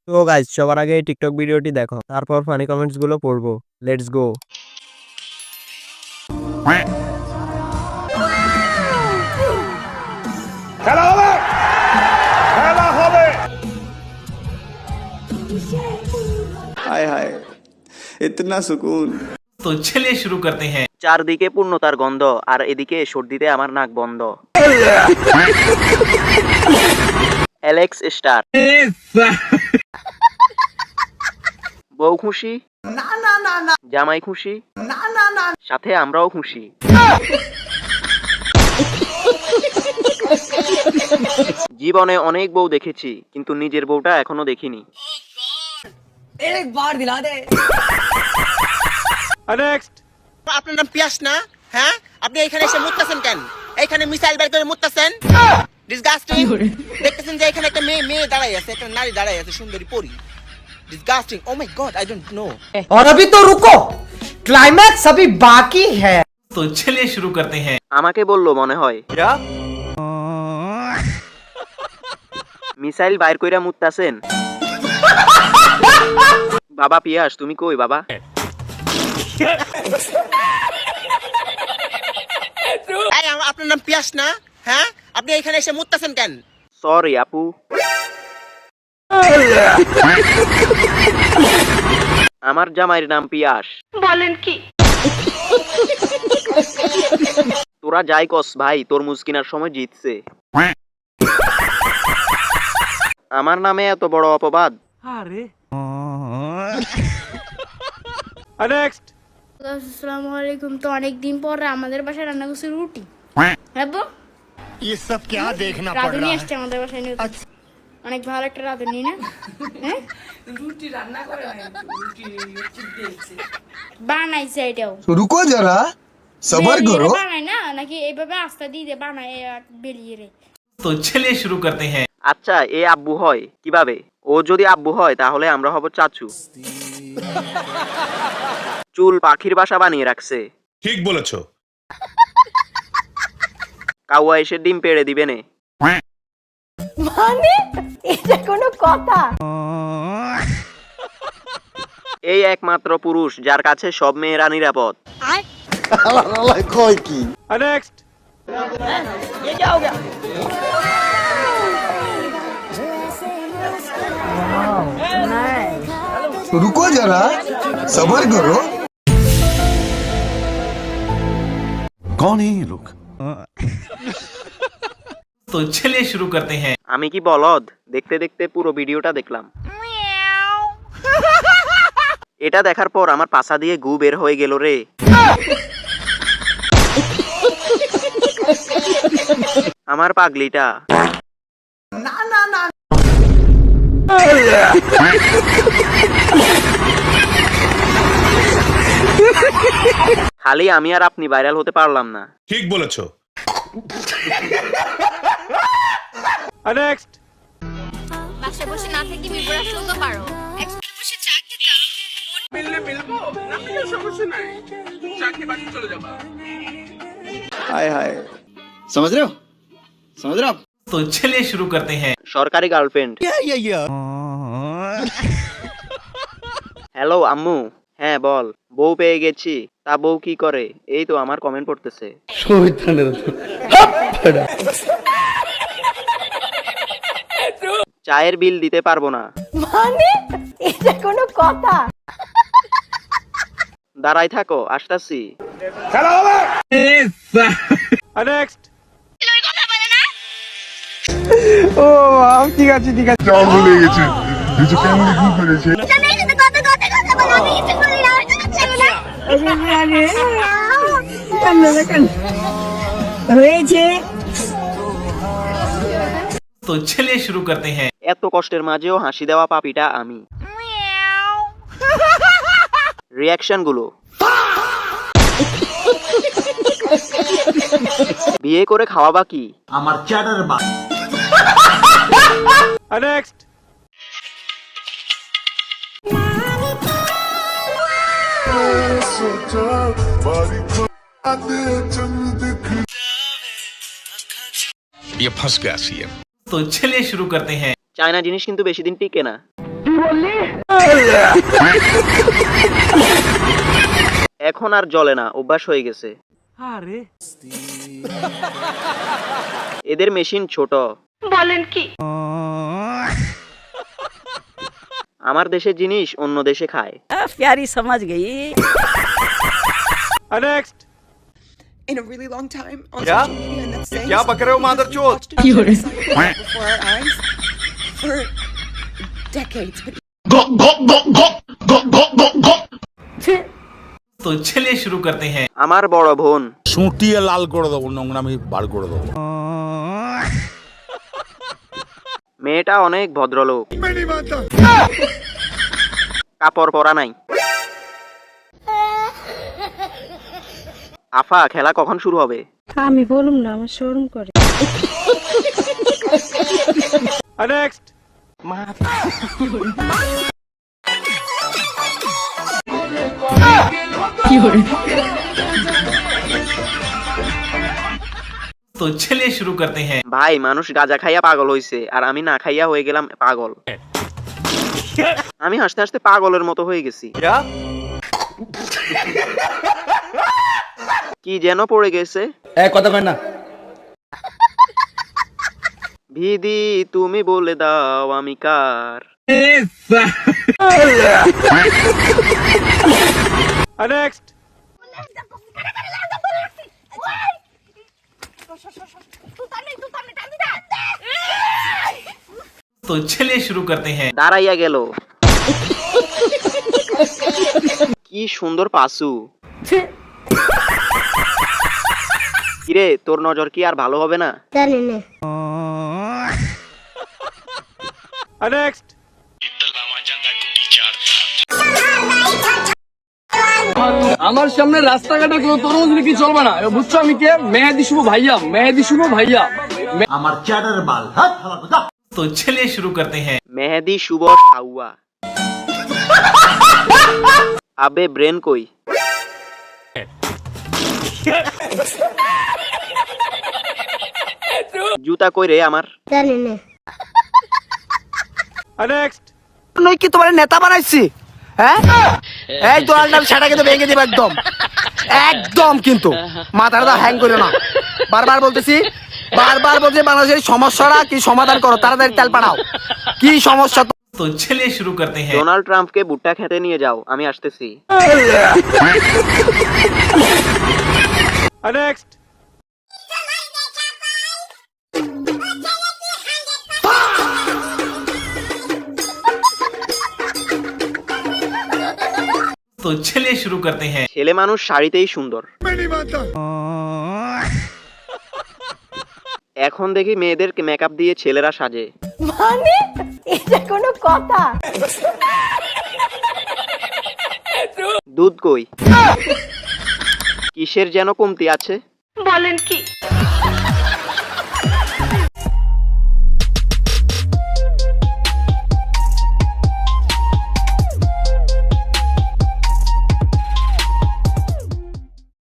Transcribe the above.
তো গাইস, সবার আগে এই টিকটক ভিডিওটি দেখো, তারপর ফানি কমেন্টস গুলো পড়বো। Let's go. খেলা হবে, খেলা হবে। हाय हाय इतना सुकून। तो चलिए शुरू करते हैं। চারদিকে পূর্ণতার গন্ধ, আর এদিকে সর্দিতে আমার নাক বন্ধ। Alex star. বউ খুশি, জামাই খুশি, সাথে আমরাও খুশি। জীবনে অনেক বউ দেখেছি, কিন্তু নিজের বউটা এখনো দেখিনি। নেক্সট। আপনার নাম পিয়াস না? হ্যাঁ, আপনি এখানে এসে মুততেছেন কেন? এখানে মিসাইল বের করে মুততেছেন, ডিসগাস্টিং। দেখতেছেন যে এখানে একটা মেয়ে দাঁড়াই আছে, একটা নারী দাঁড়াই আছে, সুন্দরী পরী। Disgusting. Oh my God, I don't know. और अभी तो रुको, क्लाइमैक्स अभी बाकी है। तो चलिए शुरू करते हैं। আমাকে বললো মনে হয়। মিসাইল বাইর কইরা মুততাছেন। বাবা পিয়াস, তুমি কই বাবা? এই আপনার নাম পিয়াস না? হ্যাঁ, আপনি এখানে এসে মুততেছেন কেন? সরি আপু। আমার জামাইয়ের নাম পিয়াস। বলেন কি? তোরা যাই কস ভাই, তরমুজ কেনার সময় জিতছে। আমার নামে এত বড় অপবাদ। নেক্সট। আসসালামু আলাইকুম। তো অনেকদিন পর আমাদের বাসায় রান্না করছে রুটি। হ্যাঁ বো, ये सब क्या देखना पड़ রাঁধুনি रहा है? আসছে আমাদের বাসায় নিয়ে। অনেক ভালো একটা রাঁধুনি না? হ্যাঁ, রুটি রান্না করে নাই, রুটি চিপ দিয়েছে। বানাইছে এটাও। रुको जरा सबर करो। বানায় না নাকি এইভাবে আস্তে দিয়ে বানায় বেরিয়ে রে। तो चलिए शुरू करते हैं। আচ্ছা, এ আব্বু হয় কিভাবে? ও যদি আব্বু হয় তাহলে আমরা হব চাচু। চুল পাখির বাসা বানিয়ে রাখছে। ঠিক বলেছো। কাউয়া এসে ডিম পেড়ে দিবে নে। মানে এটা কোনো কথা? এই একমাত্র পুরুষ যার কাছে সব মেয়েরা নিরাপদ। कोई की नेक्स्ट। रुको जरा सबर करो। कौन है ये लोग? तो चलिए शुरू करते हैं। আমি কি বলদ? দেখতে দেখতে পুরো ভিডিওটা দেখলাম। এটা দেখার পর আমার পাছা দিয়ে গু বের হয়ে গেল রে। আমার পাগলিটা। খালি আমি আর আপনি ভাইরাল হতে পারলাম না। ঠিক বলেছো। নেক্সট। বাসায় বসে না থেকে বিপরা শুনতে পারো। একসাথে বসে চা খেতে মিলবো না, মিললে সমস্যা নাই, চা খেয়ে বাড়ি চলে যাবা। हाय हाय समझ रहे हो? समझ रहे हो आप? तो चलिए शुरू करते हैं। সরকারি গার্লফ্রেন্ড। হ্যালো আম্মু। হ্যাঁ বল। বউ পেয়ে গেছি। তা বউ কি করে? এই তো আমার কমেন্ট পড়তেছে। চায়ের বিল দিতে পারবো না। মানে এটা কোনো কথা? দাঁড়াই থাকো, আসতাছি। খেলা হবে। নেক্সট। ও ঠিক আছে ঠিক আছে। জল ভুলে গেছে কিছু কেমন কি করেছে। হয়েছে। तो चलिए शुरू करते हैं। এত কষ্টের মাঝেও হাসি দেওয়া পাপিটা আমি। রিয়াকশন গুলো। বিয়ে করে খাওয়াবা কি? আমার চ্যাটার বা। नेक्स्ट। ये फंस गया सीएम। तो चलिए शुरू करते हैं। চায়না জিনিস কিন্তু বেশি দিন টিকে না। এখন আর জ্বলে না, অভ্যাস হয়ে গেছে। এদের মেশিন ছোট। বলেন কি? আমার দেশের জিনিস অন্য দেশে খায়। प्यारी समझ गई। Next In a really long time on क्या? social media, and that's saying क्या बक रहे हो मादरचोद? before our eyes for decades. But तो चलिए शुरू करते हैं। আমার বড় বোন সুটিয়ে লাল করে দেবো, নোংরামি বার করে দেবো। মেয়েটা অনেক ভদ্রলোক, কাপড় পরা নাই। আফা, খেলা কখন শুরু হবে? আমি বলুম না, আমার শরম করে। नेक्स्ट तो चलिए शुरू करते हैं। ভাই, মানুষ গাঁজা খাইয়া পাগল হইছে, আর আমি না খাইয়া হয়ে গেলাম পাগল। আমি হাসতে হাসতে পাগলের মতো হয়ে গেছি। क्या? কি যেন পড়ে গেছে। কথা কয় না। ভিদি, তুমি বলে দাও আমি কার। नेक्स्ट तो चलिए शुरू करते हैं। দাঁড়াইয়া গেল। কি সুন্দর পাসু। কিরে, তোর নজর কি আর ভালো হবে না? জানি না। नेक्स्ट আমার সামনে রাস্তাঘাটে কোনো তরমুজ বিক্রি চলবে না, বুঝছো আমি কে? মেহেদি শুভ ভাইয়া, মেহেদি শুভ ভাইয়া। আমার চ্যাটার বাল। হাত হালা কথা। तो चलिए शुरू करते हैं। মেহেদি শুভ সাউয়া। আবে ব্রেন কই? জুতা কই রে আমার? জানি না। नेक्स्ट নই কি তোমার নেতা বানাইছি? হ্যাঁ, এই দোয়ালটা সেটা কিন্তু ভেঙে দিবে একদম, একদম কিন্তু মাথাটা হ্যাং করো না। বারবার বলতেছি, বারবার বলছি, বাংলাদেশের সমস্যাটা কি সমাধান করো, তাড়াতাড়ি তেল পাঠাও। কি সমস্যা? तो चलिए शुरू करते हैं। ডোনাল্ড ট্রাম্পকে ভুট্টা খেতে নিয়ে যাও, আমি আসতেছি। नेक्स्ट तो चलिए शुरू करते हैं। ছেলে মানুষ শাড়িতেই সুন্দর। এখন দেখি মেয়েদেরকে মেকআপ দিয়ে ছেলেরা সাজে। মানে এটা কোনো কথা? দুধ কই? কিসের যেন কমতি আছে। বলেন কি?